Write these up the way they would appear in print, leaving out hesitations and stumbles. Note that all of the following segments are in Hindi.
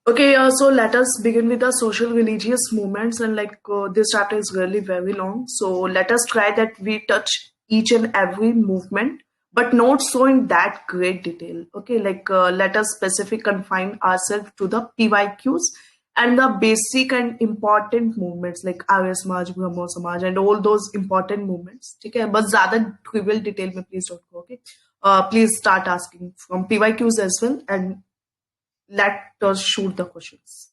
Okay, so let us begin with the social religious movements, and this chapter is really very long. So let us try that we touch each and every movement, but not so in that great detail. Okay, let us specific confine ourselves to the PYQs and the basic and important movements like Arya Samaj, Brahmo Samaj, and all those important movements. Okay, but ज़्यादा trivial detail में please don't go. Okay, please start asking from PYQs as well, and let us shoot the questions.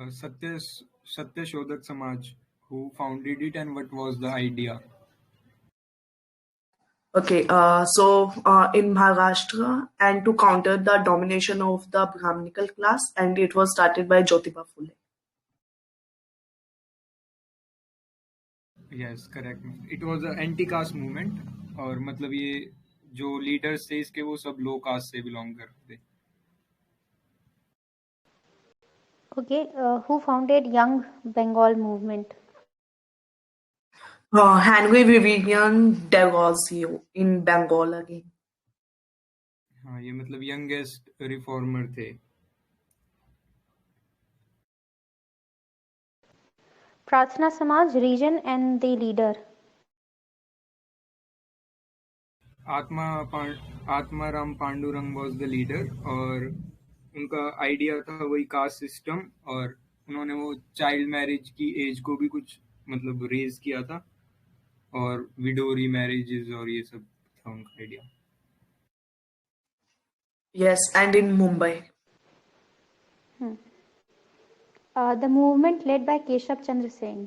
Satya Shodhak Samaj, who founded it and what was the idea? Okay, in Maharashtra, and to counter the domination of the Brahminical class, and it was started by Jyotiba Phule. Yes, correct. It was an anti-caste movement और मतलब ये जो लीडर्स थे इसके वो सब लो कास्ट से बिलोंग करते थे. Okay, who founded Young Bengal movement? Henry Vivian D'Alessio in Bengal again. हाँ, ये मतलब यंगेस्ट रिफॉर्मर थे. Prarthana Samaj region and the leader. Atmaram Pandurang was the leader और उनका आइडिया था वही कास्ट सिस्टम और उन्होंने वो चाइल्ड मैरिज की एज को भी कुछ मतलब रेज किया था और विडो रीमैरिजेस और ये सब था उनका idea. Yes, and in Mumbai. The movement led by Keshav Chandra Sen.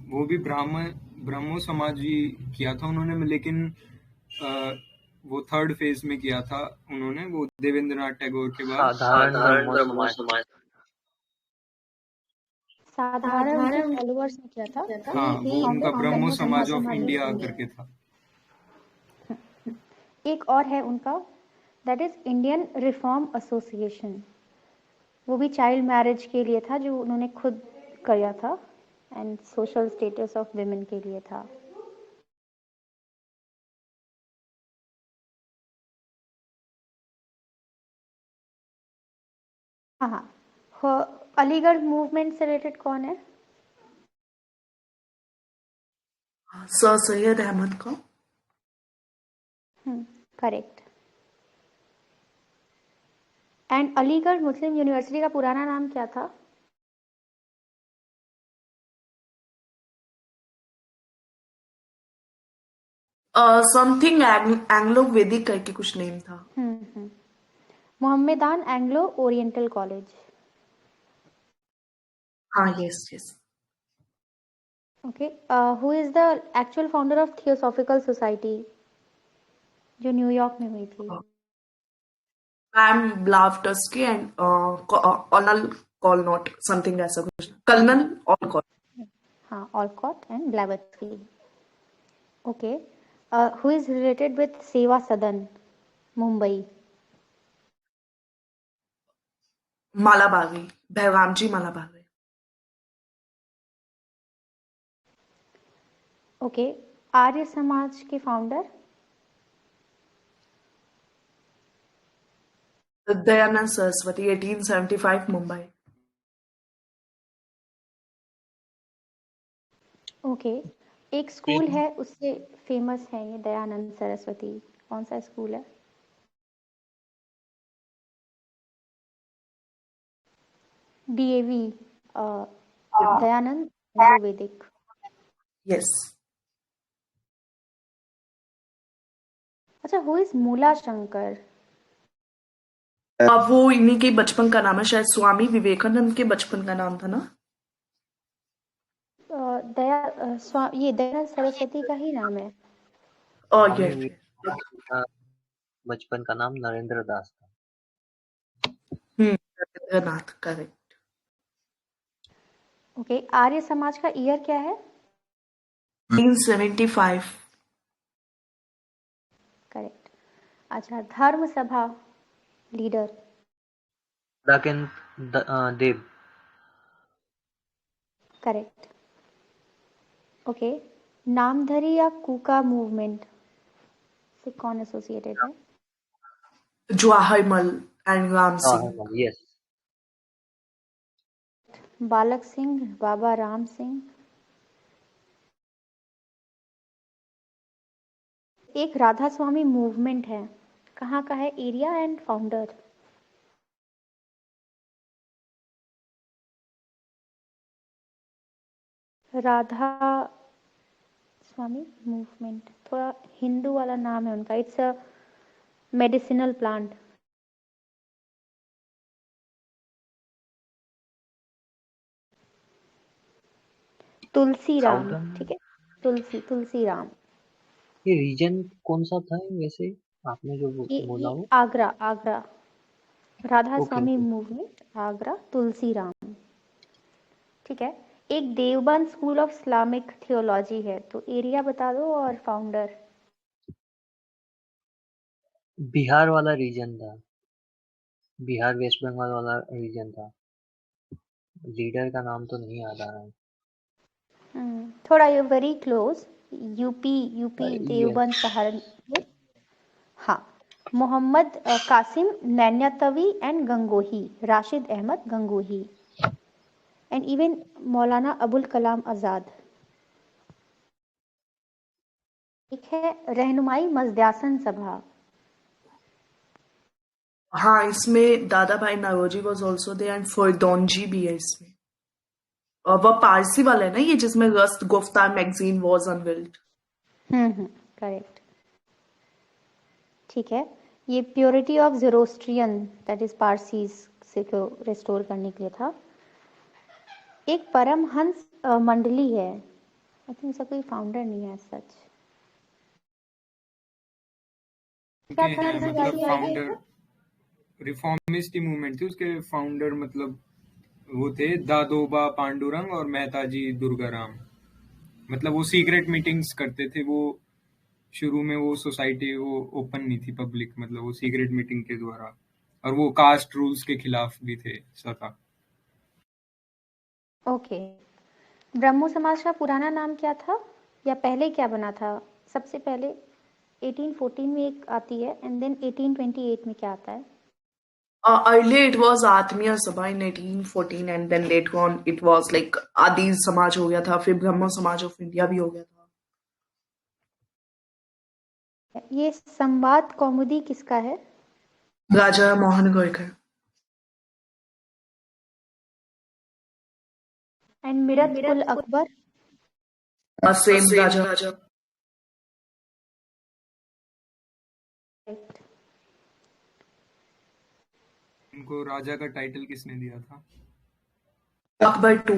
वो भी ब्रह्मो समाज ही किया था उन्होंने, लेकिन वो थर्ड फेज में किया था उन्होंने, वो देवेंद्रनाथ टैगोर के बाद. साधारण ब्रह्मो समाज. साधारण उनके फॉलोअर्स ने किया था. हाँ, वो उनका ब्रह्मो समाज ऑफ इंडिया करके था. एक और है उनका, that is Indian reform association. वो भी चाइल्ड मैरिज के लिए था जो उन्होंने खुद किया था and social status of women के लिए था. हाँ, अलीगढ़ मूवमेंट से रिलेटेड कौन है? Sir Syed Ahmad Khan. Correct. And Aligarh Muslim university का पुराना नाम क्या था? Something Anglo-Vedic करके कुछ नेम था. Mohammedan Anglo oriental college. हाँ, yes. Okay, who is the actual founder of Theosophical Society जो न्यूयॉर्क में हुई थी? Pam Blavatsky and Colonel Colnott, something ऐसा कुछ. Colonel Olcott. हाँ, Olcott and Blavatsky. Okay, who is related with Seva Sadan, Mumbai? Malabari, Bhairamji Malabari. Okay, Arya Samaj के founder? Dayanand Saraswati, 1875, Mumbai. Okay, एक स्कूल है उससे फेमस है ये दयानंद सरस्वती. कौन सा स्कूल है? DAV, दयानंद एंग्लो-वैदिक. Yes. अच्छा, हु इज मूला शंकर? अब वो इन्हीं के बचपन का नाम है, शायद स्वामी विवेकानंद के बचपन का नाम था ना. ये दयानंद सरस्वती का ही नाम है. yes. बचपन का नाम नरेंद्र दास था. रविंद्रनाथ, करेक्ट. ओके, आर्य समाज का ईयर क्या है? 1975. करेक्ट. अच्छा, धर्म सभा लीडर? देव. करेक्ट। ओके, नामधरी या कूका मूवमेंट से कौन एसोसिएटेड है? जवाहरमल एंड राम सिंह। जवाहरलाल, yes. बालक सिंह, बाबा राम सिंह। एक राधा स्वामी मूवमेंट है, कहाँ का है area and founder? Radha Swami movement, थोड़ा हिंदू वाला नाम है उनका, it's a medicinal plant. Tulsi Ram, southern, ठीक है, तुलसी राम। ये रीजन कौन सा था वैसे, आपने जो बोला ये वो? आगरा, आगरा। राधा ओके स्वामी ओके। मूवमेंट, आगरा, तुलसी राम। ठीक है, एक Deoband school of Islamic theology है, तो एरिया बता दो और फाउंडर। बिहार वाला रीजन था, बिहार वेस्ट बंगाल वाला रीजन था। लीडर का नाम तो नहीं याद आ रहा है। थोड़ा you very close, UP, UP yes. Deoband Saharanpur. हाँ, Mohammad Qasim Nanautavi and Gangohi, Rashid Ahmad Gangohi, and even Maulana Abul Kalam Azad. एक है रहनुमाई मजद्यासन सभा। हाँ, इसमें Dada Bhai Naoroji was also there and Fardunji भी है इसमें। वह पारसी वाला है ना ये, जिसमें Rast Goftar magazine was unveiled. Correct. ठीक है, ये purity of Zoroastrian that is Parsis से को रिस्टोर करने के लिए था। एक परमहंस मंडली है, आई थिंक इसका कोई फाउंडर नहीं है सच। क्या उनके था हैं, किसी मतलब का आइडिया? फाउंडर रिफॉर्मिस्ट मूवमेंट थी, उसके फाउंडर मतलब वो थे दादोबा पांडुरंग और मेहताजी दुर्गाराम। मतलब वो सीक्रेट मीटिंग्स करते थे। वो शुरू में वो सोसाइटी वो ओपन नहीं थी पब्लिक, मतलब वो सीक्रेट मीटिंग के द्वारा, और वो कास्ट रूल्स के खिलाफ भी थे सदा। ओके, ब्रह्मो समाज का पुराना नाम क्या था, या पहले क्या बना था? सबसे पहले 1814 में एक आती है, एंड देन 1828 में क्या आता है? Earlier it was आत्मीय सभा in 1814 and then later on it was like आदि समाज हो गया था, फिर ब्रह्मो समाज ऑफ इंडिया भी हो गया था। ये संवाद कौमुदी किसका है? राजा मोहन गोयकर। एंड मिरत उल अकबर? सेम राजा। उनको राजा का टाइटल किसने दिया था? Akbar two.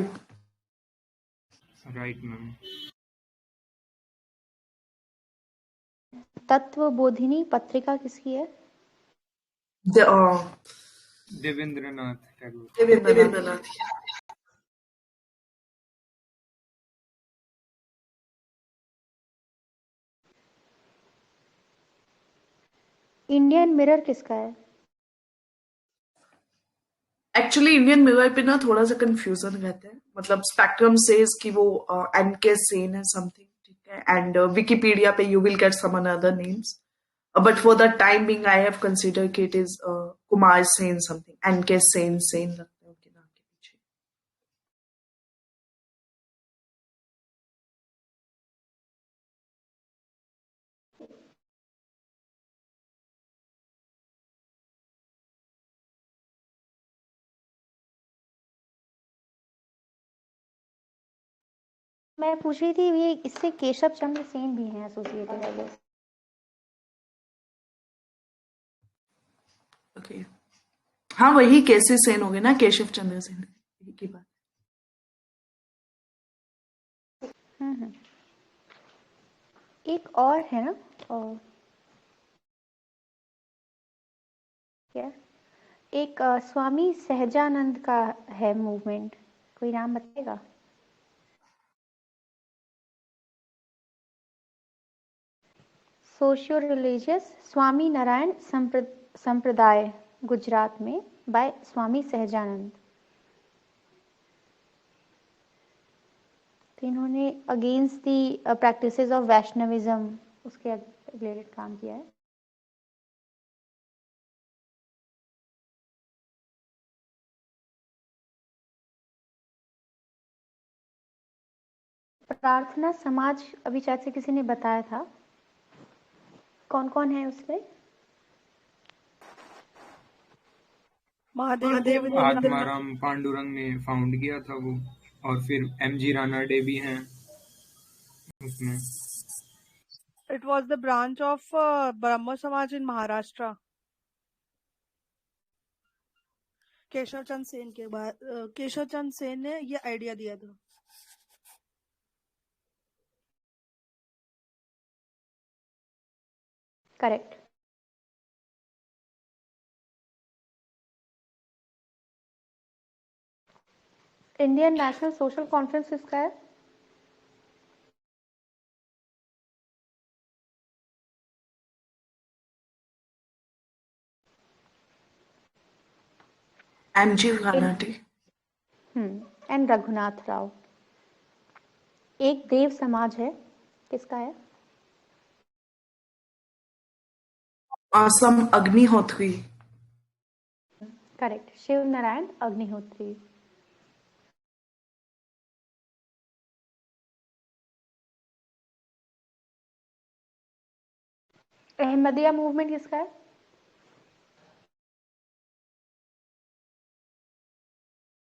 Right ma'am. Tattvabodhini Patrika किसकी है? देवेंद्रनाथ टैगोर। देवेंद्रनाथ। इंडियन मिरर किसका है? एक्चुअली इंडियन मिरर पे ना थोड़ा सा कंफ्यूजन रहता है, मतलब स्पेक्ट्रम सेज कि वो एनके सेन है समथिंग, ठीक है, एंड विकिपीडिया पे you will get some another names, but for the time being I have consider कि it is Kumar Sen something, N K Sen Sen लगता है उनके नाम के पीछे। मैं पूछ रही थी, ये इससे केशव चंद्र सेन भी हैं एसोसिएटेड, आई गेस। ओके, हाँ वही केसी सेन हो गए ना, केशव चंद्र सेन की बात। एक और है ना, और क्या, एक स्वामी सहजानंद का है मूवमेंट, कोई नाम बताएगा? सोशियो रिलीजियस स्वामी नारायण संप्रदाय, गुजरात में, बाय स्वामी सहजानंद। इन्होंने against the practices of Vaishnavism उसके रिलेटेड काम किया है। प्रार्थना समाज अभी शायद से किसी ने बताया था, कौन कौन है उसमें? महादेव आत्माराम पांडुरंग ने फाउंड किया था वो, और फिर एमजी रानाडे भी हैं उसमें। It was the branch of Brahmo Samaj in Maharashtra. Keshav चंद सेन के बाद केशव चंद सेन ने ये आइडिया दिया था। Correct. Indian national social conference किसका है? MG Ranade and Raghunath Rao. एक देव समाज है, किसका है? असम अग्निहोत्री। करेक्ट, शिव नारायण अग्निहोत्री। अहमदिया मूवमेंट किसका है?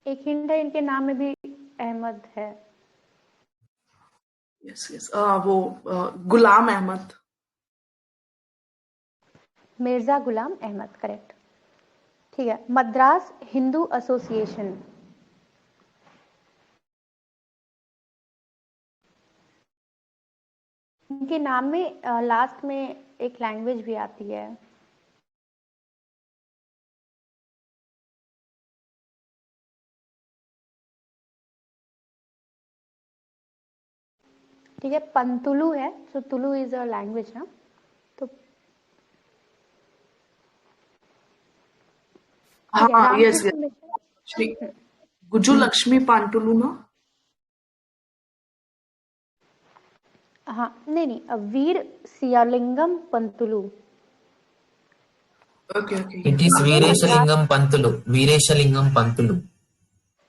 एक हिंट है, इनके नाम में भी अहमद है। यस यस, वो गुलाम अहमद। मिर्जा गुलाम अहमद, करेक्ट। ठीक है, मद्रास हिंदू एसोसिएशन। इनके नाम में लास्ट में एक लैंग्वेज भी आती है। ठीक है, पंतुलु है, so Tulu is a language ना, तो हाँ yes Ramakrishna yes, Mission. Shri गुजू लक्ष्मी पांटुलू ना। हाँ, नहीं, Veeresalingam Pantulu. Okay okay. It is Vereshalingam Pantulu. Vereshalingam Pantulu.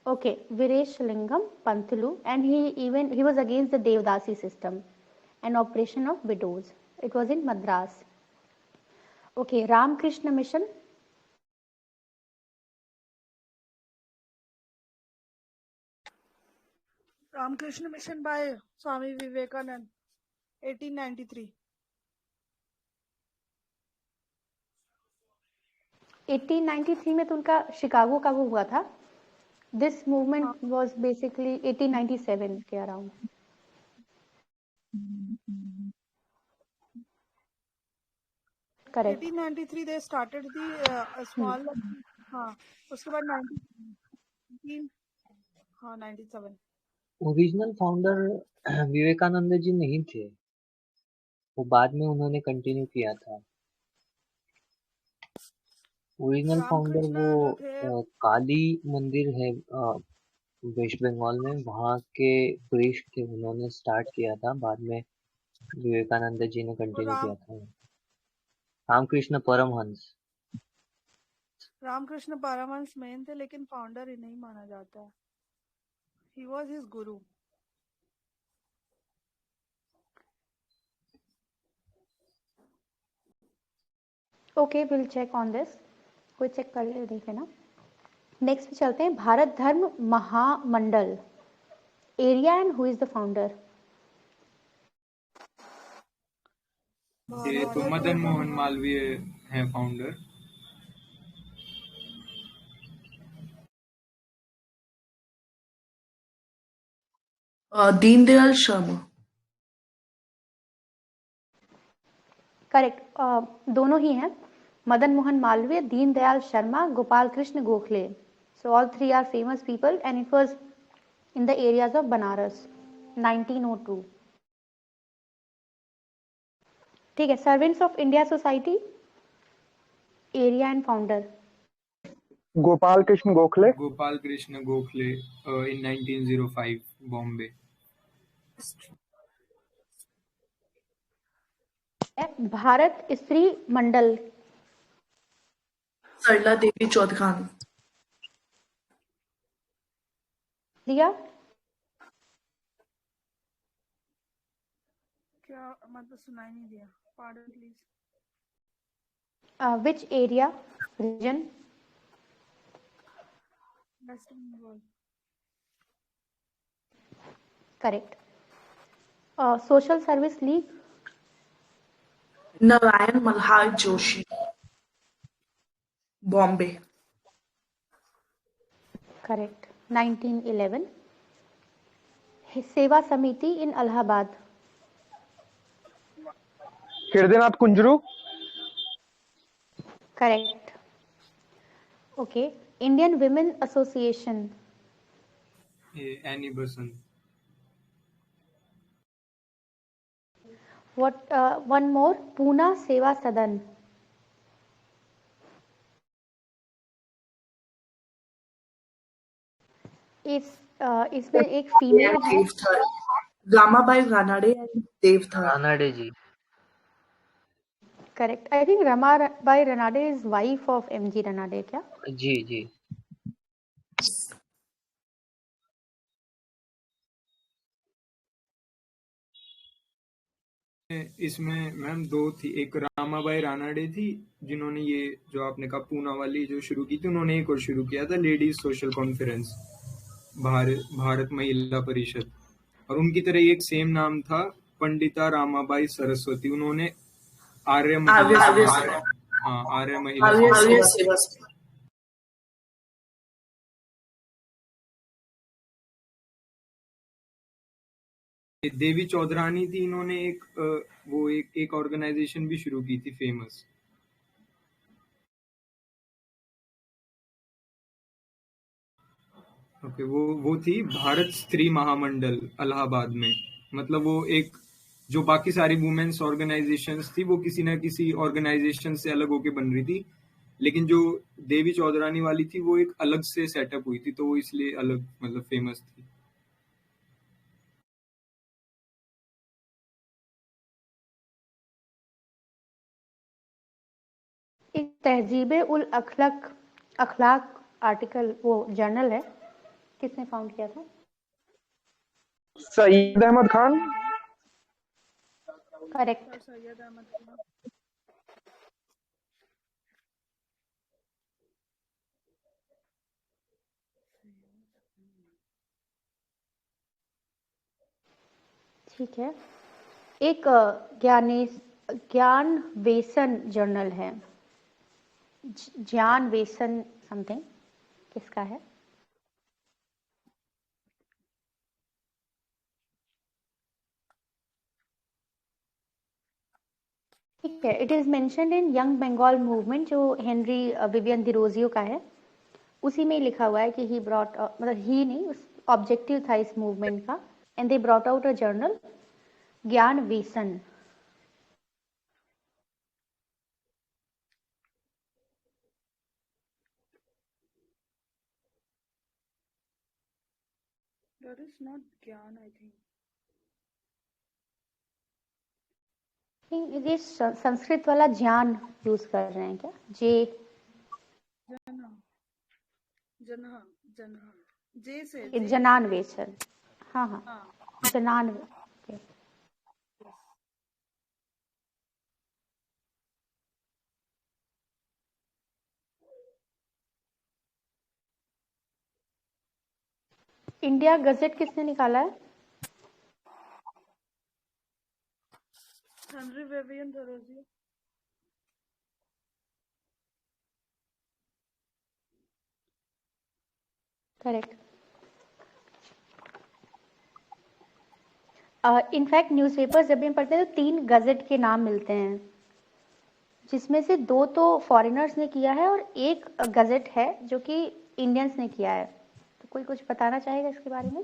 Okay, Vireshilingam Pantulu, and he was against the Devdasi system and operation of widows. It was in Madras. Okay, Ramakrishna Mission. Ramakrishna Mission by Swami Vivekanand, 1893. 1893 में तो उनका शिकागो का वो हुआ था। दिस मूवमेंट वाज बेसिकली 1897 के around. Correct. 1893 they started the small हाँ, उसके बाद 19 हाँ 97। ओरिजिनल फाउंडर विवेकानंद जी नहीं थे, वो बाद में उन्होंने कंटिन्यू किया था। ओरिजिनल फाउंडर वो काली मंदिर है वेस्ट बंगाल में, वहाँ के प्रीस्ट थे, उन्होंने स्टार्ट किया था, बाद में विवेकानंद जी ने कंटिन्यू किया था। रामकृष्ण परमहंस। रामकृष्ण परमहंस मेन थे, लेकिन फाउंडर ही नहीं माना जाता है। He was his guru. Okay, will check on this. कोई चेक कर ले, देख लेना। नेक्स्ट पे चलते हैं, Bharat Dharma Mahamandal area and who is the founder? ये तो मदन मोहन मालवीय हैं फाउंडर। दीनदयाल शर्मा। करेक्ट, दोनों ही हैं, Madan Mohan Malaviya, Deendayal Sharma, Gopal Krishna Gokhale. So all three are famous people and it was in the areas of Banaras 1902। ठीक है, Servants of India Society area and founder? Gopal Krishna Gokhale. Gopal Krishna Gokhale in 1905 Bombay. Bharat Stri Mandal. सरला देवी चौधरी। दिया क्या मतलब सुनाई नहीं दिया, pardon please. Which area region? West Bengal. Correct. Social service league? Narayan Malhar Joshi, Bombay. Correct. 1911। Seva Samiti in Allahabad? Hridaynath Kunzru. Correct. Okay. Indian women association? Annie Besant. What one more? Poona Seva Sadan? इसमें एक फीमेल है। Ramabai Ranade and Deodhar. Ranade ji. Correct. I think Ramabai Ranade is wife of M G Ranade क्या? जी जी। इसमें मैम दो थी, एक रामाबाई रानाडे थी जिन्होंने ये जो आपने कहा पूना वाली जो शुरू की थी, उन्होंने एक और शुरू किया था लेडीज सोशल कॉन्फ्रेंस, भारत महिला परिषद, और उनकी तरह एक सेम नाम था पंडिता रामाबाई सरस्वती, उन्होंने आर्य महिला सेवा। देवी चौधरानी थी, इन्होंने एक ऑर्गेनाइजेशन भी शुरू की थी फेमस। ओके, वो थी भारत स्त्री महामंडल इलाहाबाद में। मतलब वो एक जो बाकी सारी वुमेन्स ऑर्गेनाइजेशंस थी वो किसी ना किसी ऑर्गेनाइजेशन से अलग होके बन रही थी, लेकिन जो देवी चौधरानी वाली थी वो एक अलग से सेटअप हुई थी, तो वो इसलिए अलग मतलब फेमस थी। एक तहजीबे उल अखलाक आर्टिकल वो जर्नल है, किसने फाउंड किया था? सईद अहमद खान। करेक्ट। सैयद अहमद खान। ठीक है। एक ज्ञान वेसन जर्नल है, ज्ञान वेसन समथिंग, किसका है? ठीक है। It is mentioned in young Bengal movement, जो हेनरी विवियन डिरोजियो का है, उसी में लिखा हुआ है कि ही ब्रॉट, मतलब ही नहीं, उस ऑब्जेक्टिव था इस मूवमेंट का, and they brought out a journal ज्ञान वेसन। That is not Gyan, I think. ये संस्कृत वाला ज्ञान यूज कर रहे हैं क्या? जे जे से जनान वेसन। हाँ हाँ, जनान। okay. इंडिया गजेट किसने निकाला है? Henry Vivian Derozio. Correct. In fact newspapers जब भी हम पढ़ते हैं तो 3 गजेट के नाम मिलते हैं, जिसमें से 2 तो फॉरेनर्स ने किया है और एक गजेट है जो कि इंडियंस ने किया है। तो कोई कुछ बताना चाहेगा इसके बारे में?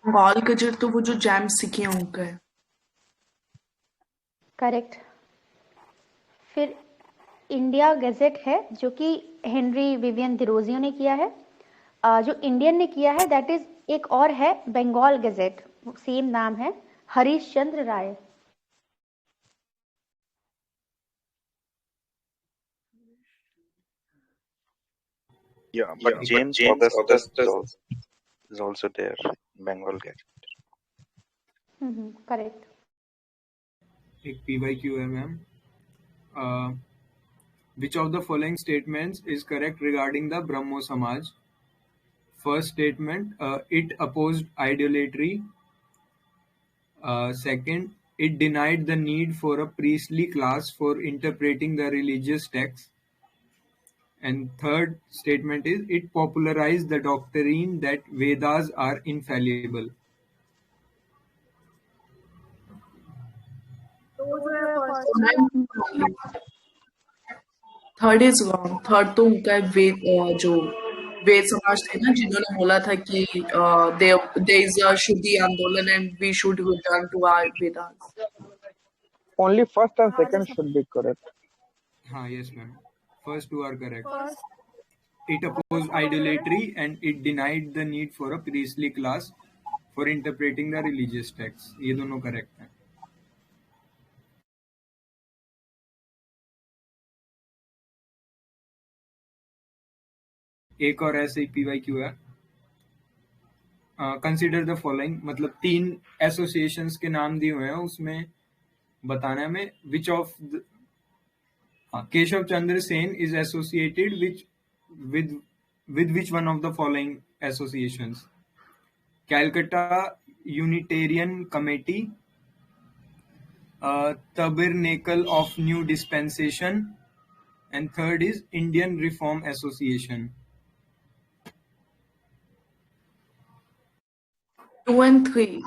बंगाल गजेट तो वो जो जेम्स सिकियोंग का है। करेक्ट। फिर इंडिया गजेट है जो कि हेनरी विवियन डिरोजियो ने किया है। जो इंडियन ने किया है दैट इज एक और है बंगाल गजेट, सेम नाम है, हरीश चंद्र राय। Yeah, but James Augustus is also there in Bengal Gazette. Correct. एक PYQ है ma'am. Which of the following statements is correct regarding the Brahmo Samaj? First statement, it opposed idolatry. Second, it denied the need for a priestly class for interpreting the religious texts. And third statement is, it popularized the doctrine that Vedas are infallible. तो जो है first third is wrong. Third तो उनका है वेद, जो वेद समाज थे ना, जिन्होंने बोला था कि there is a Shuddhi Andolan and we should return to our Vedas. Only first and second should be correct. हाँ, yes ma'am. First two are correct. First It opposed idolatry and it denied the need for a priestly class for interpreting the religious texts. ये दोनों correct हैं. एक और ऐसे ही PYQ है. कंसिडर द फॉलोइंग, मतलब 3 एसोसिएशंस के नाम दिए हुए हैं, उसमें बताना है हमें which of Keshav Chandra Sen is associated with which one of the following associations? Calcutta Unitarian Committee, Tabernacle of New Dispensation, and third is Indian Reform Association. 2 and 3,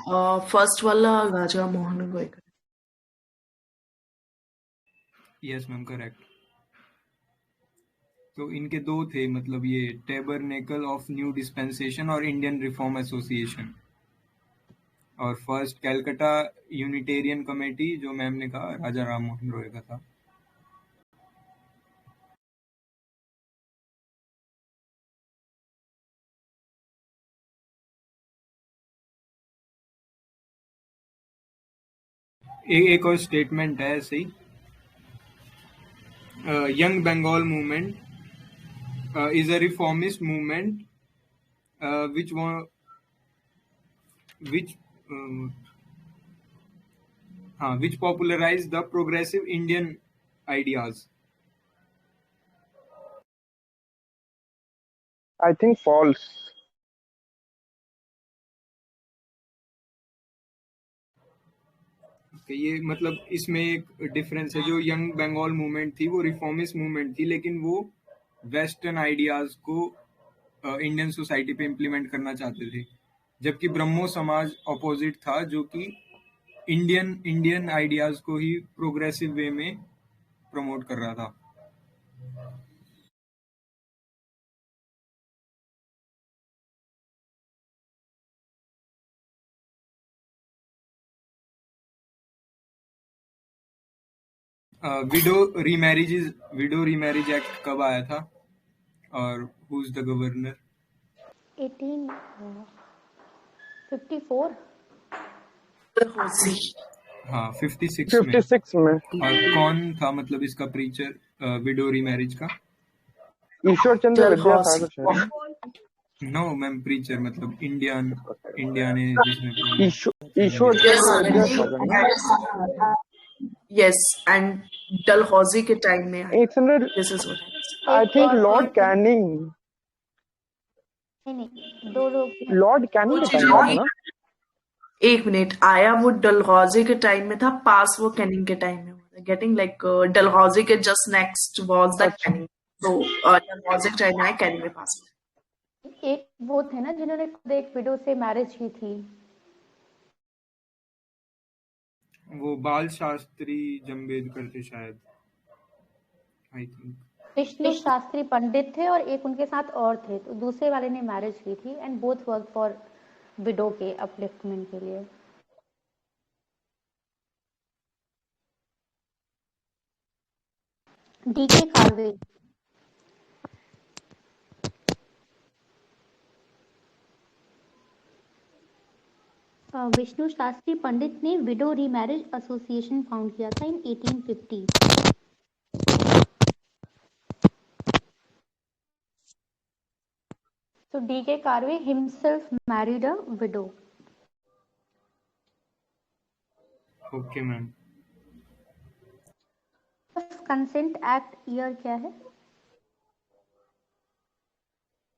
first वाला राजा मोहन रॉय का। Yes ma'am, correct. तो इनके 2 थे, मतलब ये टेबरनेकल ऑफ न्यू डिस्पेंसेशन और इंडियन रिफॉर्म एसोसिएशन. और फर्स्ट कैलकाटा यूनिटेरियन कमेटी, जो मैम ने कहा राजा राम मोहन रॉय का था. एक और स्टेटमेंट है ऐसे ही, young Bengal movement is a reformist movement which popularized the progressive Indian ideas. I think false. ये मतलब इसमें एक डिफरेंस है. जो यंग बंगाल मूवमेंट थी वो रिफॉर्मिस्ट मूवमेंट थी, लेकिन वो वेस्टर्न आइडियाज को इंडियन सोसाइटी पे इम्प्लीमेंट करना चाहते थे, जबकि ब्रह्मो समाज अपोजिट था, जो कि इंडियन आइडियाज को ही प्रोग्रेसिव वे में प्रमोट कर रहा था. विडो रीमैरिज एक्ट कब आया था और हु इज द गवर्नर? 1854। हाँ, 56 में. 56 में। और कौन था मतलब इसका प्रीचर विडो रीमैरिज का? ईश्वर चंद्र विद्यासागर शायद। नो मैम, प्रीचर मतलब इंडिया ने जिसने ईश्वर चंद्र विद्यासागर ना? यस, एंड डलहौजी के टाइम में 800 this is what I think Lord Canning. नहीं, 2 लोग लॉर्ड कैनिंग के टाइम में था ना? एक मिनट, आया वो डलहौजी के टाइम में था, पास वो कैनिंग के टाइम में हुआ था। गेटिंग लाइक डलहौजी के just next was the Canning, तो डलहौजी के टाइम में आया, कैनिंग में पास हुआ। एक वो थे ना जिन्होंने खुद एक विडो से मैरिज की थी, वो बाल शास्त्री जम्बेदकर थे शायद, आई थिंक. विष्णु शास्त्री पंडित थे और एक उनके साथ और थे, तो दूसरे वाले ने मैरिज की थी and both work for window के अपलिफ्टमेंट के लिए। डीके कार्वे। विष्णु शास्त्री पंडित ने विडो रीमैरिज एसोसिएशन फाउंड किया था इन 1850। So D.K. Karve himself married a widow. Okay ma'am. First Consent Act year क्या है?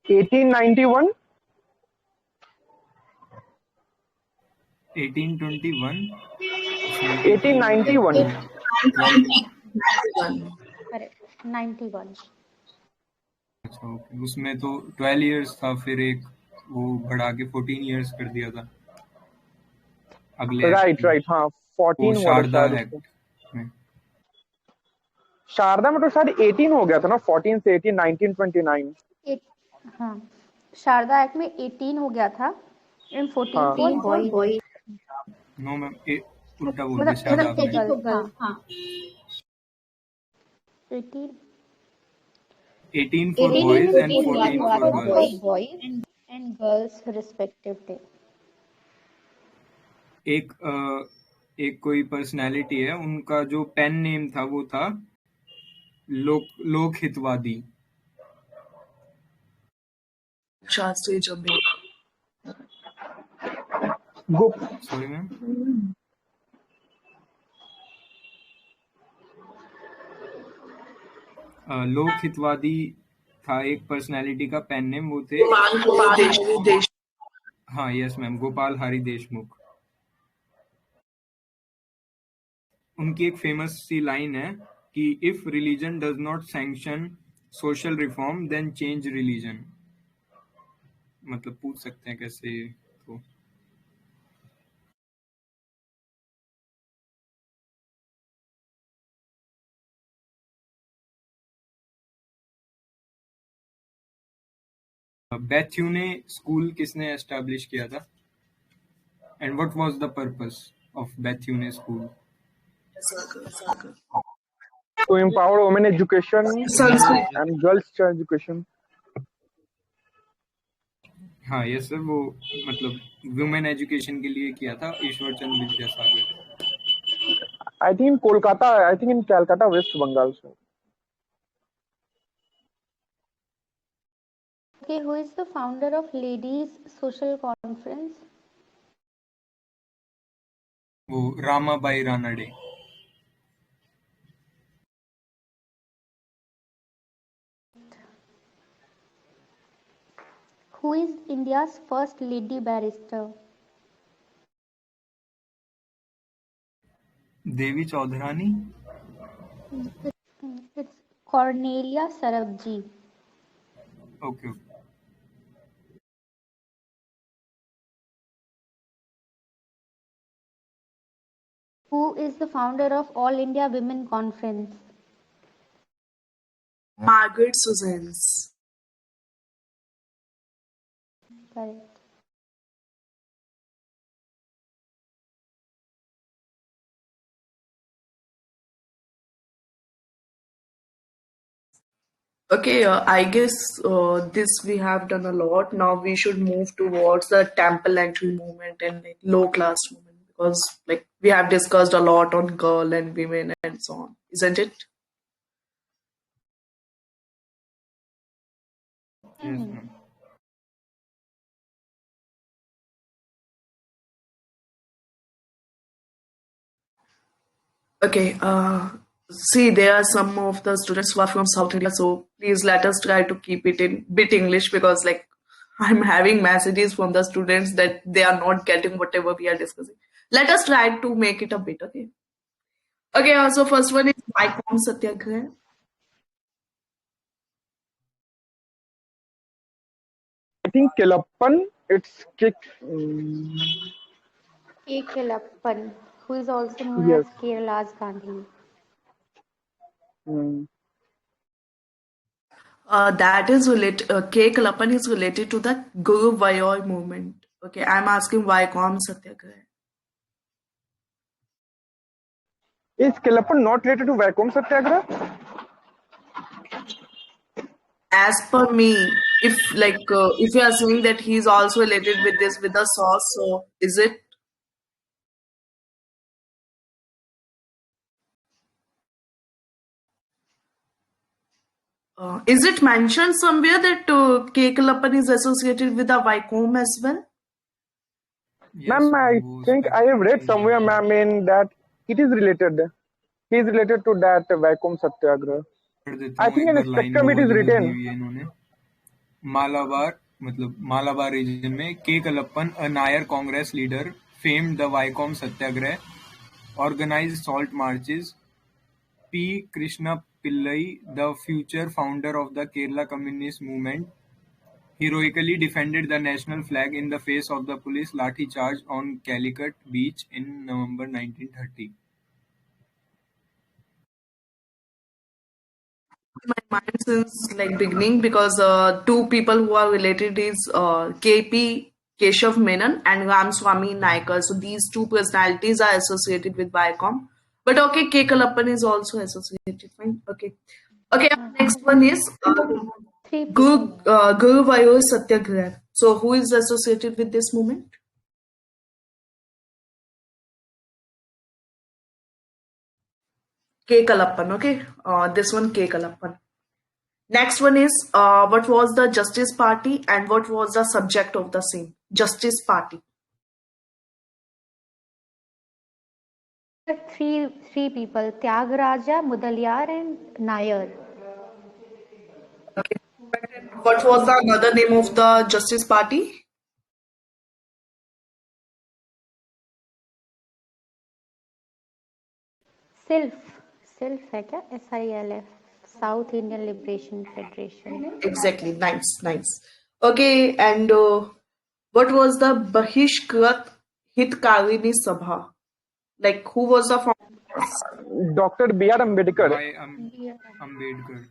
1891 1821 उसमें 1891 करेक्ट 91। अच्छा ओके, उसमें तो 12 इयर्स था, फिर एक वो बढ़ा के 14 इयर्स कर दिया था अगले राइट राइट हाँ वो 14 हुआ था शारदा शायद एक्ट उसको। में। शारदा में तो शायद 18 हो गया था ना, 14 से 18 1929। हाँ शारदा एक्ट में 18 हो गया था एंड 14 हाँ फॉर बॉयज। नो मैम, उल्टा बोल दिया, शायद आपने। हाँ 18 18 for boys and 14 for girls. boys and girls respectively. एक कोई पर्सनालिटी है, उनका जो पेन नेम था वो था लोक हितवादी। शास्त्री जम्बे। Sorry ma'am. लोक हितवादी था एक पर्सनालिटी का पेन नेम, वो थे देश। हाँ यस मैम, गोपाल हरि देशमुख। उनकी एक फेमस सी लाइन है कि if religion does not sanction social reform then change religion. मतलब पूछ सकते हैं कैसे तो। बेथ्यूने स्कूल किसने एस्टैब्लिश किया था and what was the purpose of Bethune school? to empower women education and girls child education. हाँ यस सर, वो मतलब वुमेन एजुकेशन के लिए किया था Ishwar Chandra Vidyasagar. I think in Kolkata, I think in Calcutta, West Bengal. So. Okay, who is the founder of Ladies Social Conference? वो Ramabai Ranade. Who is India's first lady barrister? Devi Chaudhurani. It's Cornelia Sarabji. Okay. Who is the founder of All India Women Conference? Margaret Susans. Correct. Okay, I guess this we have done a lot. Now we should move towards the temple entry movement and like low class movement, because like we have discussed a lot on girl and women and so on, isn't it? Yes, ma'am. Okay, see, there are some of the students who are from South India, so please let us try to keep it in bit English, because like I'm having messages from the students that they are not getting whatever we are discussing. Let us try to make it a bit, okay? Okay, so first one is Vycom Satyagraha. I think Kelappan, it's kick. K. Kelappan, who is also known Yes. as Kerala's Gandhi. That is related. K. Kalappan is related to the Guru Vayor movement. Okay, I'm asking Vycom Satyagraha. Is Kelappan not related to Vaikom Satyagraha? As per me, if like if you are saying that he is also related with this with the sauce, so is it? Is it mentioned somewhere that K. Kalappan is associated with the Vicom as well? Ma'am, I think I have read somewhere, ma'am, in that it is related. He is related to that Vaikom Satyagraha. I think in Spectrum it is written. Malabar मतलब मालाबार रीजन में K Kelappan a Nair Congress leader famed the Vaikom Satyagraha organised salt marches P. Krishna Pillai, the future founder of the Kerala Communist Movement, heroically defended the national flag in the face of the police lathi charge on Calicut Beach in November 1930. My mind since like beginning because two people who are related is KP Keshav Menon and Ramaswamy Naikar. So these two personalities are associated with Viacom. But okay, K. Kalappan is also associated. Fine. Okay. Okay. Next one is Guruvayur Satyagraha. So who is associated with this movement? K. Kalappan. Okay. This one K. Kalappan. Next one is what was the Justice Party and what was the subject of the same? Justice Party. Three people: Tyagaraja, Mudaliar, and Nair. Okay. What was the another name of the Justice Party? SILF है क्या? SILF, South Indian Liberation Federation. Exactly. Nice. Okay, and what was the Bahishkrat Hitkarini Sabha? Like, who was the founder? Dr. B.R. Ambedkar. Ambedkar.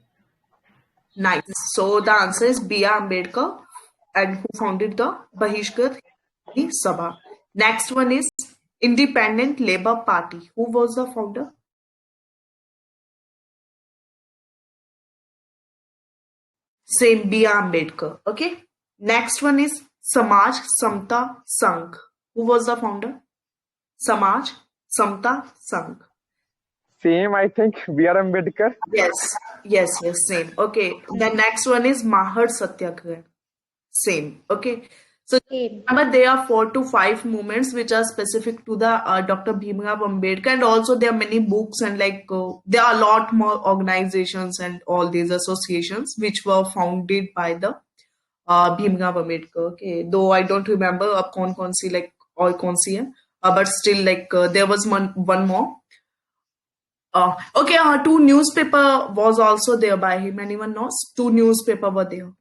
Nice. So the answer is B.R. Ambedkar, and who founded the Bahishkrat Hitkarini Sabha. Next one is Independent Labour Party. Who was the founder? Same B.R. Ambedkar. Okay. Next one is Samaj Samta Sangh. Who was the founder? Samaj Samta Sangh. Same, I think, B.R. Ambedkar. Yes, same. Okay. The next one is Mahad Satyagraha. Same. Okay. So remember, there are 4 to 5 movements which are specific to the Dr. Bhimrao Ambedkar, and also there are many books and like there are a lot more organizations and all these associations which were founded by the Bhimrao Ambedkar. Okay, though I don't remember kaun si like or kaun si hai, but still like there was one more. Okay, 2 newspaper was also there by him. Anyone knows? 2 newspaper were there.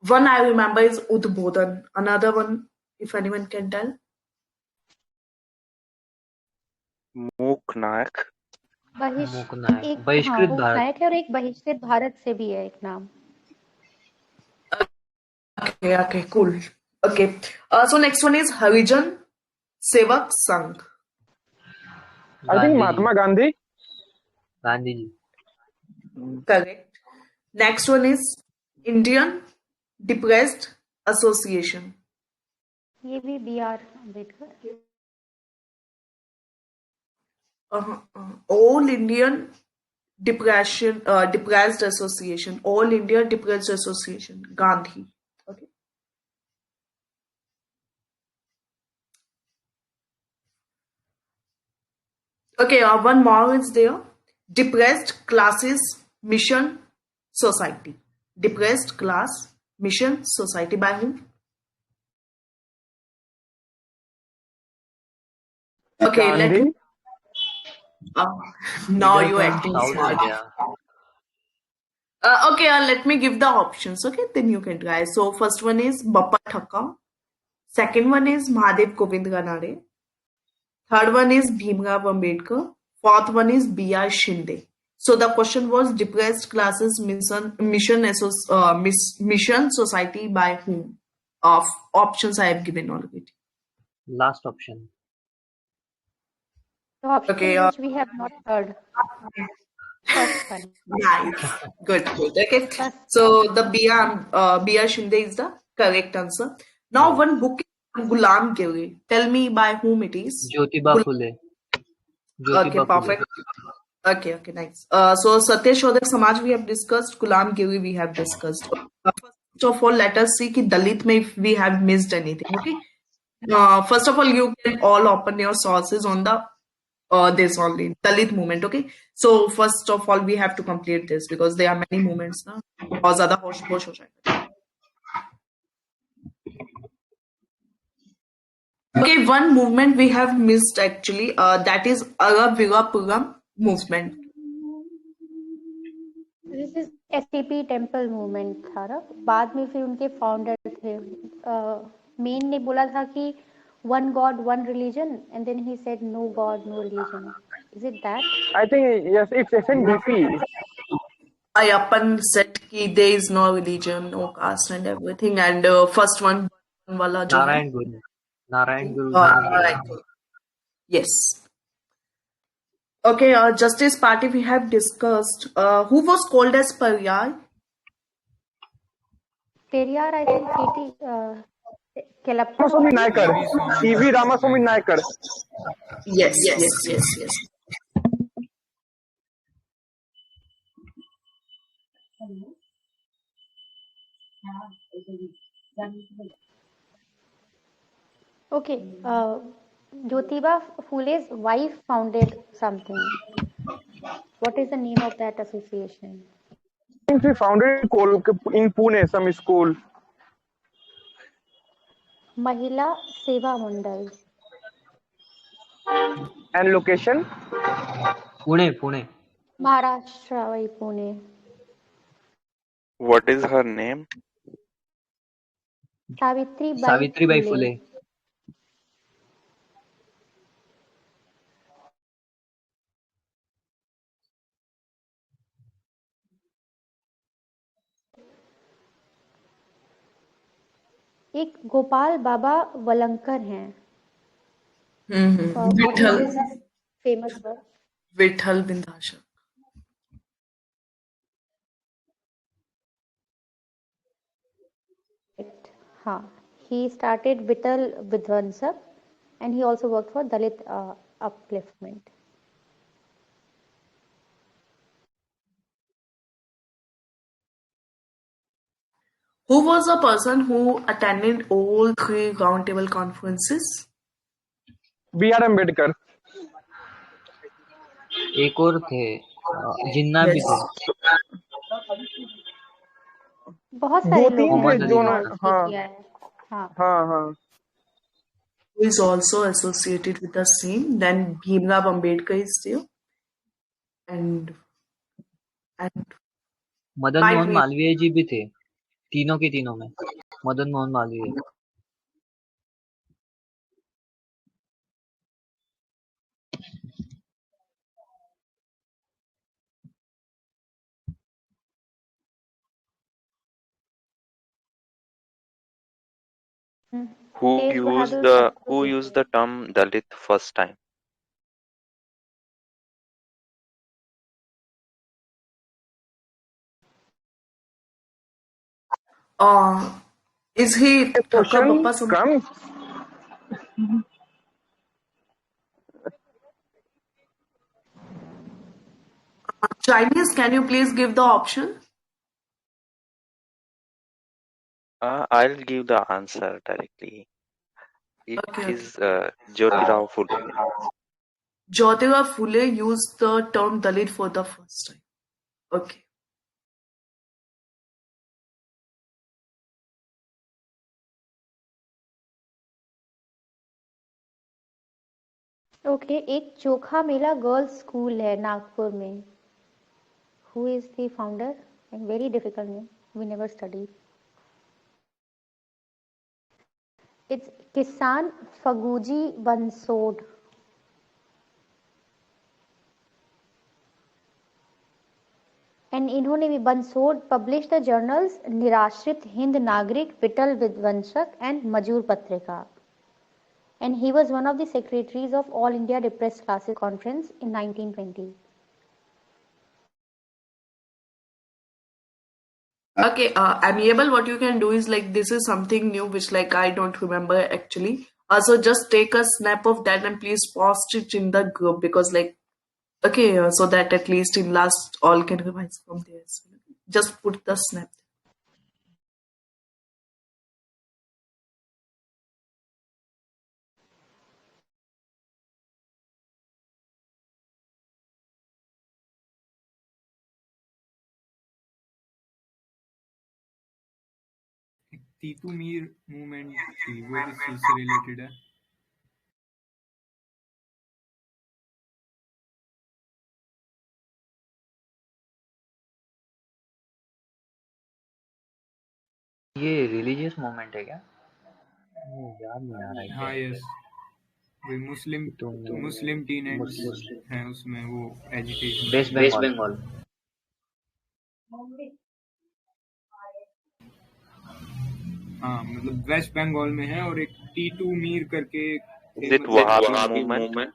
One I remember is Udbodhan. Another one, if anyone can tell. मूक नायक. बहिष्कृत भारत है और एक बहिष्कृत भारत से भी है एक नाम. Okay, cool. Okay. So next one is Harijan Sevak Sangh. I think Mahatma Gandhi. Gandhi. Correct. Next one is Indian Depressed Association. ये भी B.R. Ambedkar. All Indian Depressed Association. All India Depressed Association. Gandhi. Okay. Okay, one more is there. Depressed Classes Mission Society. Depressed Class Mission Society by whom? Okay, let me. Now you acting smart. Okay, let me give the options. Okay, then you can try. So first one is Bappa Thakka. Second one is Mahadev Govind Ganade. Third one is Bhimrao Ambedkar. Fourth one is B.R. Shinde. So the question was Depressed Classes Mission Society by whom? Options I have given already. Last option. The option Okay, which we have not heard. First one. Nice. Good. Okay. So the B.R. Shinde is the correct answer. Now one book is Gulam Giri. Tell me by whom it is. Jyotiba Phule. Okay, Jyotiba Phule. perfect. Okay, nice. So Satyashodhak Samaj we have discussed, Gulam Giri we have discussed. First of all, let us see कि Dalit में if we have missed anything. Okay. First of all, you can all open your sources on the this only Dalit movement. Okay. So first of all, we have to complete this because there are many movements ना और ज़्यादा होश-पोश हो जाएगा. Okay, one movement we have missed actually. That is Aravirapuram movement. This is STP temple movement था ना. बाद में फिर उनके फाउंडर थे. मेन ने बोला था कि one God, one religion, and then he said no God, no religion. Is it that? I think yes, it's SNDP. Ayappan said कि there is no religion, no caste and everything. And first one वाला जो है. Narayan Guru. Narayan Guru. Yes. Okay, Justice Party we have discussed. Who was called as Periyar? Periyar, I think KT Kelappa. Ramaswamy Naicker. C.V. Ramaswamy Naicker. Yes. Okay, Jyotiba Phule's wife founded something. What is the name of that association? I think she founded in Pune some school. Mahila Seva Mandal. And location? Pune. Maharashtra, Pune. What is her name? Savitribai Phule. एक गोपाल बाबा वलंकर हैं. Vitthal. Famous work. Vitthal Vindhyachal. He started Vittal Vidwansak and he also worked for Dalit upliftment. Who was the person who attended all 3 roundtable conferences? B.R. Ambedkar. एक और थे, जिन्ना भी थे. बहुत सारे लोग हैं जो हाँ. Who is also associated with the same. Then Bhimrao Ambedkar is there. And Madan Mohan Malviya जी भी थे. तीनों के तीनों में Madan Mohan Malviya. Who used the term Dalit first time? is he Come. Chinese? Can you please give the option? I'll give the answer directly. It is Jyotirao Phule. Jyotirao Phule used the term Dalit for the first time. Okay. Okay, एक चोखा मेला गर्ल्स स्कूल है नागपुर में. Who is the founder? And very difficult name. We never studied. It's Kisan Faguji Bansod. And इन्होंने भी बंसोड published the journals निराश्रित हिंद नागरिक, विठल विध्वंसक and मजूर पत्रिका. And he was one of the secretaries of All India Depressed Classes Conference in 1920. Okay, amiable, what you can do is like this is something new which like I don't remember actually. So just take a snap of that and please post it in the group because like okay, so that at least in last all can revise from there. So just put the snap. Titu Mir movement थी, वो किस चीज से रिलेटेड है? ये रिलीजियस मूवमेंट है क्या? याद नहीं आ रहा है। हाँ यस, वही मुस्लिम टीनेज हैं उसमें, वो एजिटेशन। वेस्ट बंगाल। हाँ मतलब वेस्ट बंगाल में है, और एक टीटू मीर करके Is it Wahhabi movement?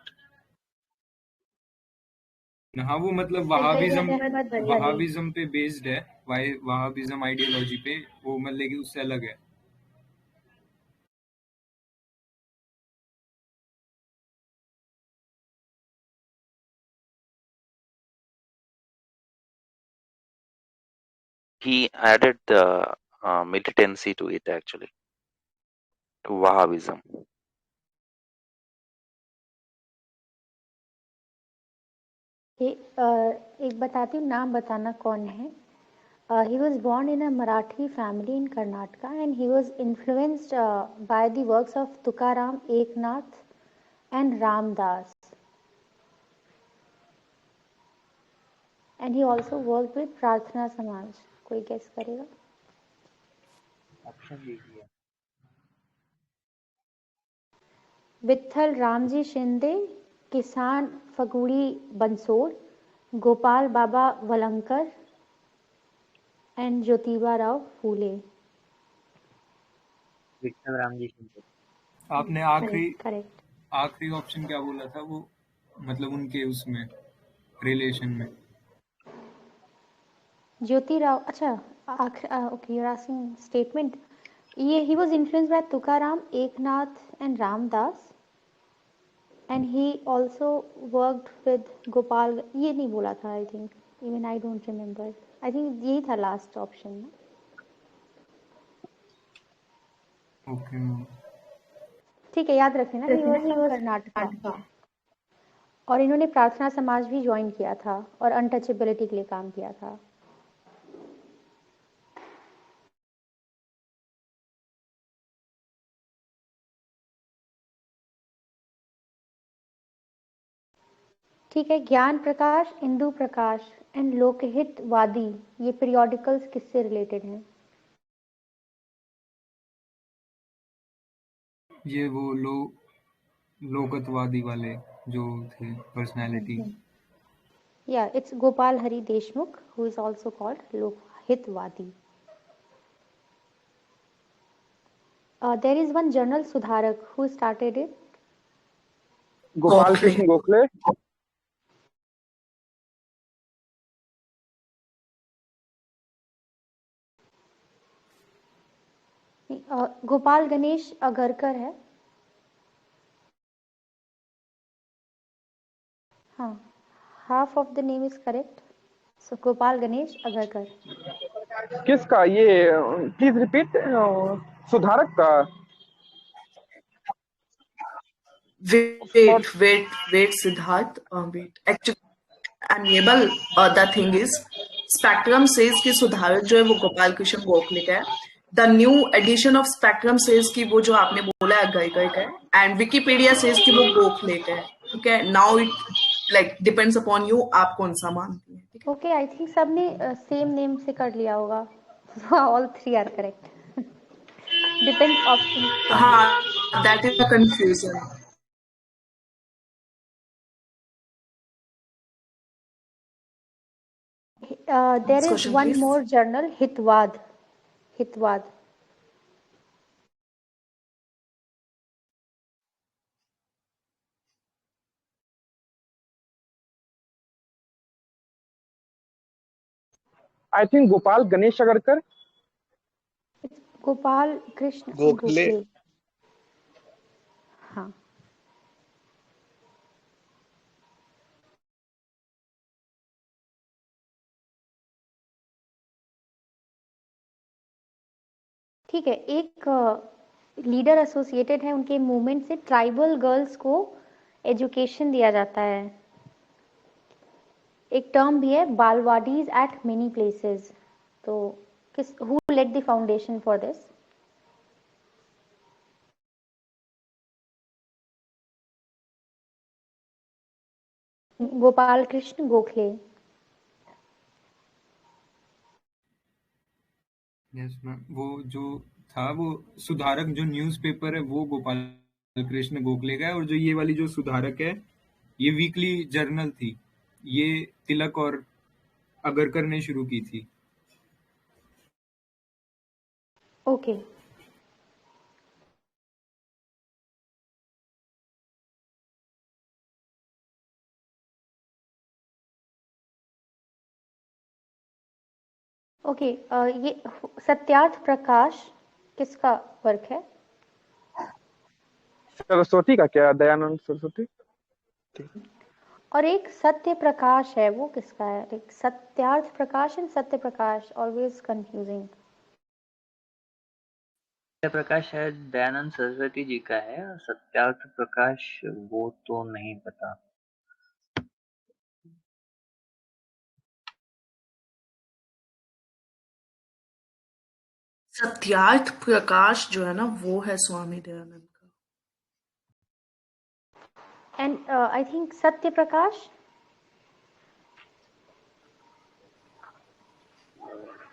हाँ वो मतलब वहाबिज्म पे बेस्ड है, वहाबिज्म आइडियोलॉजी पे, वो मतलब कि उससे अलग है। He added the militancy to it actually, to Wahhabism. एक बताती हूँ, नाम बताना कौन है। He was born in a Marathi family in Karnataka, and he was influenced by the works of Tukaram, Eknath and Ramdas. And he also worked with Prarthana Samaj. कोई guess करेगा? ऑप्शन दीजिए। विठल रामजी शिंदे, किसान फगुड़ी बंसोड़, गोपाल बाबा वलंकर एंड ज्योतिबा राव फूले। विठल रामजी शिंदे। आपने करेक्ट। आखिरी ऑप्शन क्या बोला था? वो मतलब उनके उसमें रिलेशन में ज्योतिराव। अच्छा, okay, you are asking statement. ये he was influenced by Tukaram, Eknath and Ramdas, and he also worked with Gopal। ये नहीं बोला था, I think, even I don't remember. I think यही था लास्ट ऑप्शन ना। ओके। ठीक है, याद रखना ही वाज फ्रॉम कर्नाटका, और इन्होंने प्रार्थना समाज भी ज्वाइन किया था और अनटचेबिलिटी के लिए काम किया था। ठीक है, ज्ञान प्रकाश, इंदु प्रकाश एंड लोकहितवादी, ये पीरियोडिकल्स किससे रिलेटेड हैं? ये वो लोकतवादी वाले जो थे पर्सनालिटी। या it's Gopal Hari Deshmukh, who is also called Lokhitwadi. There is one journal Sudharak who started it. Gopal Krishna Gokhale. Gopal Ganesh Agarkar है। हाँ, half of the name is correct. So Gopal Ganesh Agarkar. किसका ये? Please repeat. सुधारक का? Wait, Siddharth. Wait. Actually, amiable. The thing is, Spectrum says कि सुधारक जो है वो गोपाल कृष्ण गोखले का है. The new edition of Spectrum says कि वो जो आपने बोला है गई का है, and Wikipedia says कि वो गोखले का है. ठीक है. Now it like depends upon you. आप कौन सा मानती हैं? ओके, आई थिंक सबने सेम नेम से कर लिया होगा। All three are correct. Depends option. हाँ, that is a confusion. There is Question, one please. more journal, Hitwad. I think Gopal Ganesh Agarkar. It's Gopal Krishna Gokhale Gokhale. हाँ, ठीक है। एक लीडर एसोसिएटेड है उनके मूवमेंट से, ट्राइबल गर्ल्स को एजुकेशन दिया जाता है। एक टर्म भी है, बालवाडीज एट मेनी प्लेसेस। तो किस, who led the foundation for this? Gopal Krishna Gokhale. Yes ma'am, वो जो था वो सुधारक, जो न्यूज़पेपर है वो गोपाल कृष्ण गोखले का है, और जो ये वाली जो सुधारक है ये वीकली जर्नल थी, ये तिलक और अगरकर ने शुरू की थी। Okay, okay. ये सत्यार्थ प्रकाश किसका वर्क है? सरस्वती का क्या? दयानंद सरस्वती। और एक सत्य प्रकाश है, वो किसका है? एक Satyarth Prakash and Satya Prakash, always confusing. Satya Prakash शायद दयानंद सरस्वती जी का है, और सत्यार्थ प्रकाश वो तो नहीं पता। सत्यार्थ प्रकाश जो है ना, वो है स्वामी दयानंद का। And I think Satya Prakash,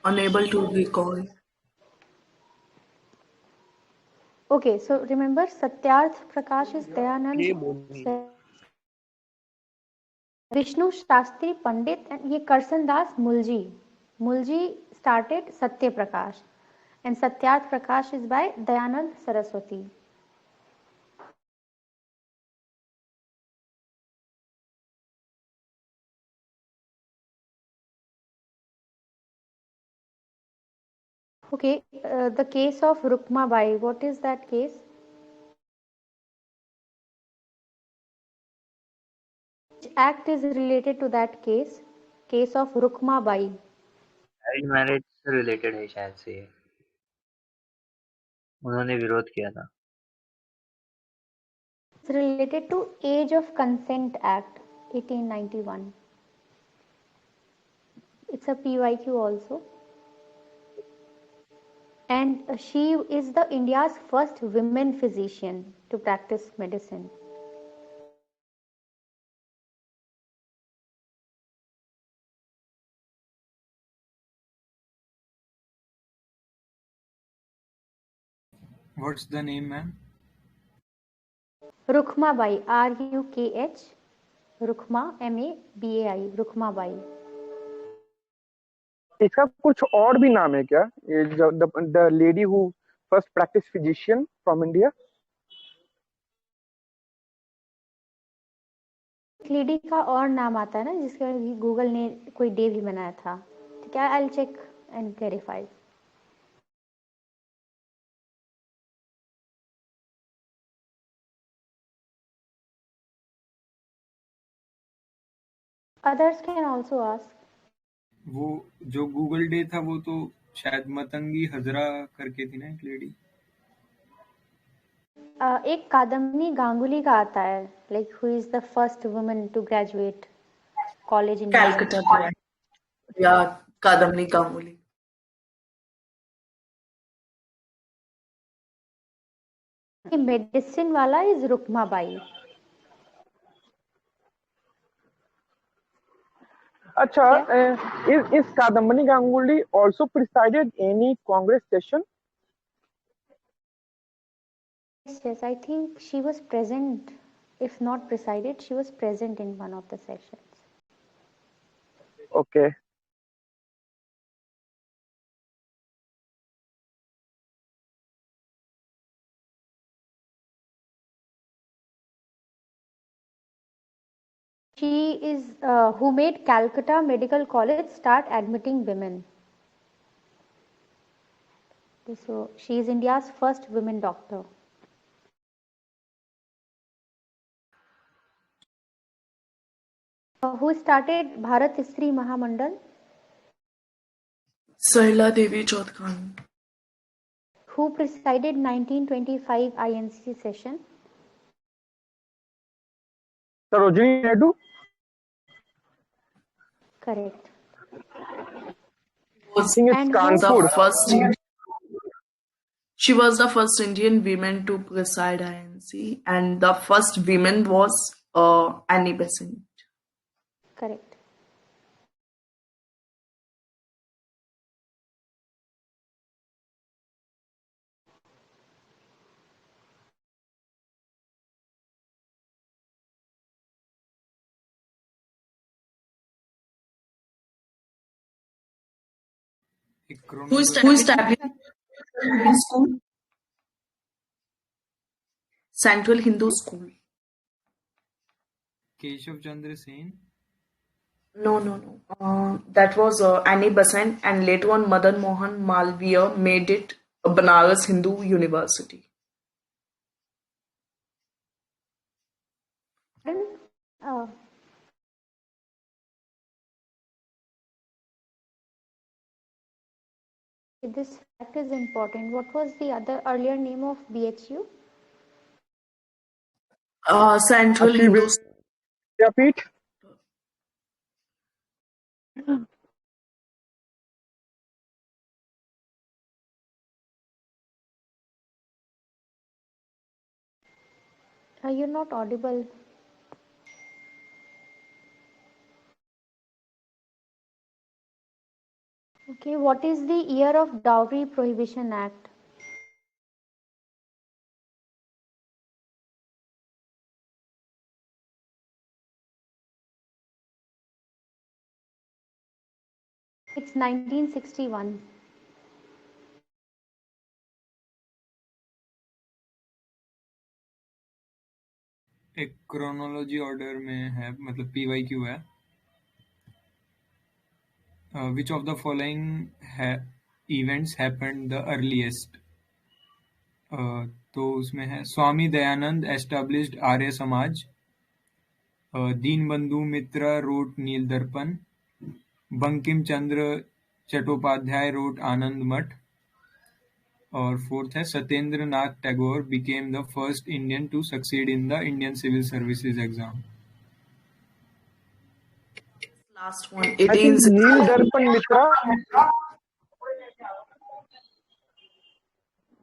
Unable to recall. okay, so remember Satyarth Prakash is Dayanand Vishnu Shastri Pandit, and ye Karsan Das Mulji started Satya Prakash, and Satyarth Prakash is by Dayanand Saraswati. Okay, the case of Rukma Bai, what is that case? Which act is related to that case? Case of Rukma Bai. Child marriage से रिलेटेड है शायद से ये। उन्होंने विरोध किया था। It's related to Age of Consent Act 1891. It's a PYQ also. And she is the India's first women physician to practice medicine. What's the name, ma'am? Rukma Bai, RUKH, Rukma MABAI, Rukma Bai. इसका कुछ और भी नाम है क्या? ये the lady who first practice physician from India. Lady का और नाम आता है ना, जिसका गूगल ने कोई डे भी बनाया था। ठीक है, I will check and verify. Others can also ask. वो जो गूगल डे था वो तो शायद मतंगी हजरा करके थी ना एक लेडी। एक कादम्बनी गांगुली का आता है, like who is the first woman to graduate college in Calcutta, या कादम्बनी गांगुली। मेडिसिन वाला इज रुक्मा बाई। अच्छा, is Kadambani Ganguly also presided any Congress session? Yes, I think she was present. If not presided, she was present in one of the sessions. Okay. She is who made Calcutta Medical College start admitting women. So she is India's first women doctor. Who started Bharat Istri Mahamandal? Sahila Devi Chaudhary. Who presided 1925 INC session? Sarojini Naidu. Correct. Was And Kanpur. She was the first Indian woman to preside INC, and the first woman was Annie Besant. Correct. Who established Hindu school? Central Hindu School. Keshav Chandra Sen. No. That was Annie Besant, and later on Madan Mohan Malviya made it a Banaras Hindu University. This fact is important. What was the other earlier name of BHU? Central Hindu. Repeat. You're not audible. Okay, what is the year of Dowry Prohibition Act? It's 1961. एक क्रोनोलॉजी ऑर्डर में है, मतलब PYQ है. Which of the following events happened the earliest? तो उसमें है स्वामी दयानंद established आर्य समाज, दीनबंधु मित्र wrote नील दर्पण, बंकिम चंद्र चट्टोपाध्याय wrote आनंद मठ, और फोर्थ है Satyendra Nath Tagore became the first Indian to succeed in the Indian Civil Services exam. Last one. I think Neel Darpan Mitra.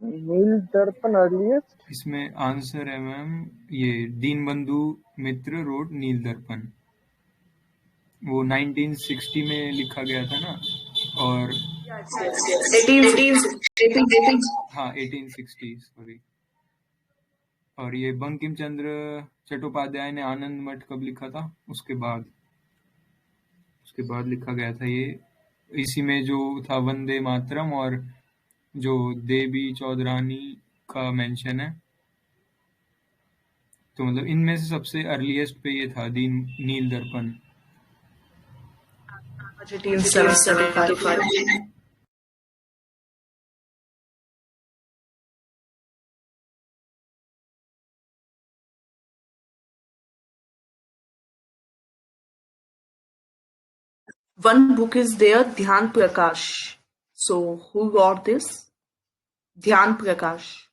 नील दर्पण अर्लीस्ट. इसमें आंसर है मैम ये दीनबंधु मित्र रोड नील दर्पण. वो 1960 में लिखा गया था ना, और 1860 सॉरी. और ये बंकिम चंद्र चट्टोपाध्याय ने आनंद मठ कब लिखा था? उसके बाद लिखा गया था ये. इसी में जो था वंदे मातरम और जो देवी चौधरानी का मेंशन है, तो मतलब इनमें से सबसे अर्लीस्ट पे ये था नील दर्पण. 1875. One book is there, Dhyan Prakash. So who got this? Dhyan Prakash.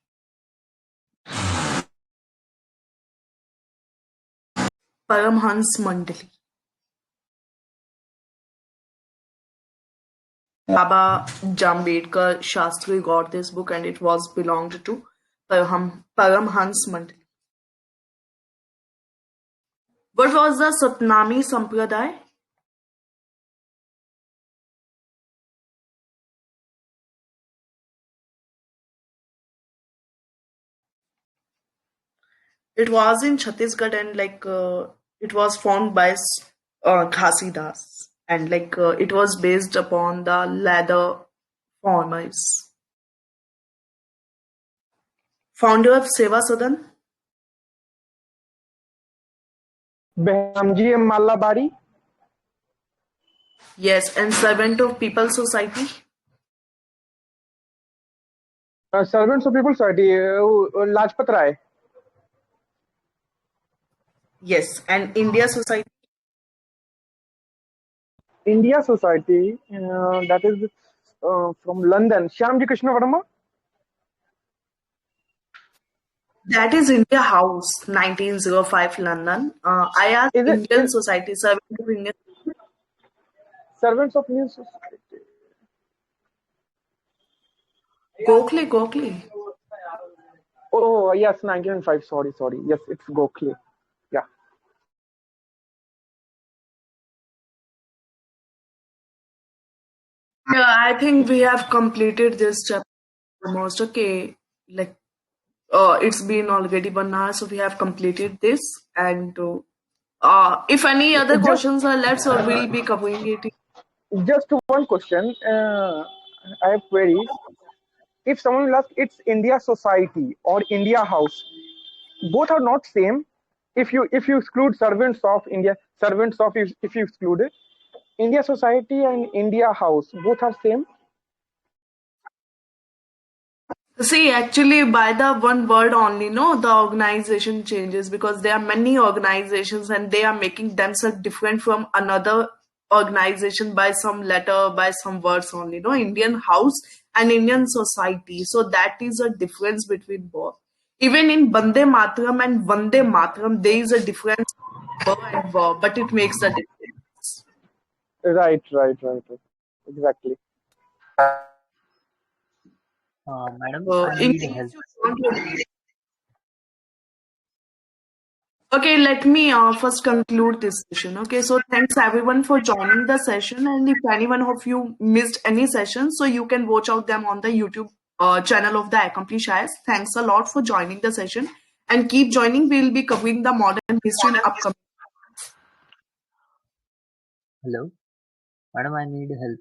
Paramhans Mandali. Baba Jambedkar Shastri got this book, and it was belonged to Paramhans Mandali. What was the Satnami Sampradaya? It was in Chhattisgarh, and it was formed by Ghasidas, and it was based upon the leather farmers. Founder of Seva Sadan? Behramji Malabari. Yes, and Servant of People Society. Servants of People Society, Lajpat Rai. Yes, and India Society. India Society, that is from London. Shyamji Krishna Verma. That is India House, 1905 London. I asked Indian Society, Servant of Indian. Servants of Indian Society. Gokhale. Oh, yes, 1905. Sorry. Yes, it's Gokhale. Yeah. Yeah, I think we have completed this chapter almost. Okay, like it's been already 1 hour, so we have completed this. And if any other questions are left, so we'll be covering it. Just one question. I have queries. If someone will ask, it's India Society or India House, both are not same. If you exclude servants of India, if you exclude it, India Society and India House, both are same. See, actually, by the one word only, no, the organization changes because there are many organizations and they are making themselves different from another organization by some letter, by some words only, no, Indian House and Indian Society. So that is a difference between both. Even in Bande Mataram and Vande Mataram, there is a difference and verb, but it makes a difference. Right. Exactly. Madam, I need help. Okay, let me first conclude this session. Okay, so thanks everyone for joining the session. And if anyone of you missed any session, so you can watch out them on the YouTube channel of the Accomplished Eyes. Thanks a lot for joining the session and keep joining. We'll be covering the modern history in upcoming. Hello, madam, I need help.